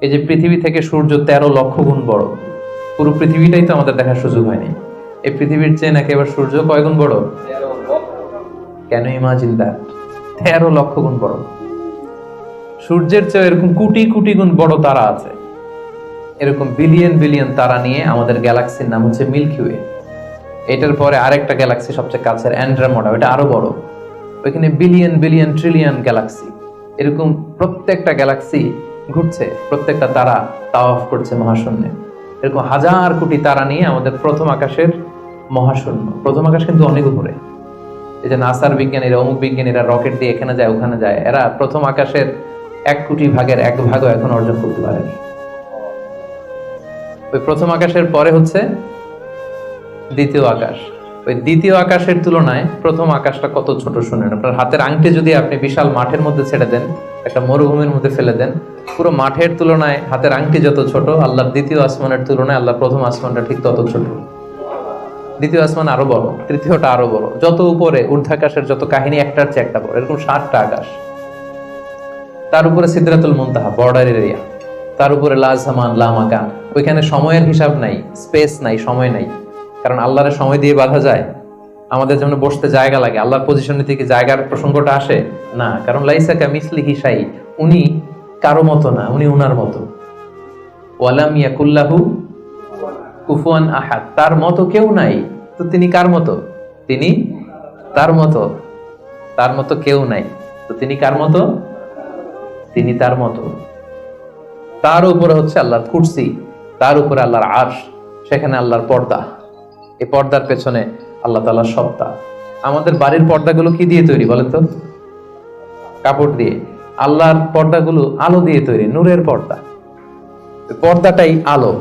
এই যে পৃথিবী থেকে সূর্য 13 লক্ষ গুণ বড়, পুরো পৃথিবীটাই তো আমাদের দেখার সুযোগ হয়নি। এই পৃথিবীর চেয়ে নাকি এবার সূর্য কয় গুণ বড়? কেন ইমাজিন দ্যাট? 13 লক্ষ গুণ বড়। সূর্যের চেয়ে এরকম কোটি কোটি গুণ বড় তারা আছে। এরকম বিলিয়ন বিলিয়ন তারা নিয়ে আমাদের গ্যালাক্সির নাম হচ্ছে মিল্কি ওয়ে। এটার পরে আরেকটা গ্যালাক্সি সবচেয়ে কাছের অ্যান্ড্রোমেডা, ওটা আরো বড়। ওইখানে বিলিয়ন বিলিয়ন ট্রিলিয়ন গ্যালাক্সি। এরকম প্রত্যেকটা গ্যালাক্সি ঘুরছে, প্রত্যেকটা তারা তাওয়াফ করছে মহাশূন্যে। এরকম হাজার কোটি তারা নিয়ে আমাদের প্রথম আকাশের মহাশূন্য। প্রথম আকাশ কিন্তু অনেক উপরে। এই যে নাসার বিজ্ঞানীরা, অমুক বিজ্ঞানীরা রকেট দিয়ে এখানে যায় ওখানে যায়, এরা প্রথম আকাশের 1 কোটি ভাগের 1 ভাগও এখন অর্জন করতে পারেনি। ওই প্রথম আকাশের পরে হচ্ছে দ্বিতীয় আকাশ। ওই দ্বিতীয় আকাশের তুলনায় প্রথম আকাশটা কত ছোট শুনেন। আপনার হাতের আংটি যদি আপনি বিশাল মাঠের মধ্যে ছেড়ে দেন, একটা মরুভূমির মধ্যে ফেলে দেন, পুরো মাঠের তুলনায় হাতের আংটি যত ছোট, আল্লাহর দ্বিতীয় আসমানের তুলনায় আল্লাহর প্রথম আসমানটা ঠিক তত ছোট। দ্বিতীয় আসমান আরো বড়, তৃতীয়টা আরো বড়। যত উপরে ঊর্ধ্বাকাশের যত কাহিনী একটার চেয়ে একটা বড়, এরকম 7টা আকাশ। তার উপরে সিদরাতুল মুনতাহা, বর্ডার এরিয়া। তার উপরে লা জামান লা মাকান, ওইখানে সময়ের হিসাব নাই, স্পেস নাই, সময় নাই। কারণ আল্লাহরের সময় দিয়ে বাঁধা যায়? আমাদের যেমন বসতে জায়গা লাগে, আল্লাহর পজিশনে থেকে জায়গার প্রসঙ্গটা আসে না। কারণ লাইসা কামিসলিহি শাই, উনি কারো মতো না, উনি উনার মতো। ওয়ালাম ইয়াকুল্লাহু কুফুয়ান আহাদ, তার মতো কেউ নাই। তো তিনি কার মতো? তিনি তার মতো। তার মতো কেউ নাই, তো তিনি কার মতো? তিনি তার মতো। তার উপরে হচ্ছে আল্লাহর কুরসি, তার উপরে আল্লাহর আরশ, সেখানে আল্লাহর পর্দা। এই পর্দার পেছনে আল্লাহ তাআলার সত্তা। আমাদের বাড়ির পর্দাগুলো কি দিয়ে তৈরি বলেন তো? কাপড় দিয়ে। আল্লাহর পর্দাগুলো আলো দিয়ে তৈরি, নূরের পর্দা। পর্দাটাই আলো।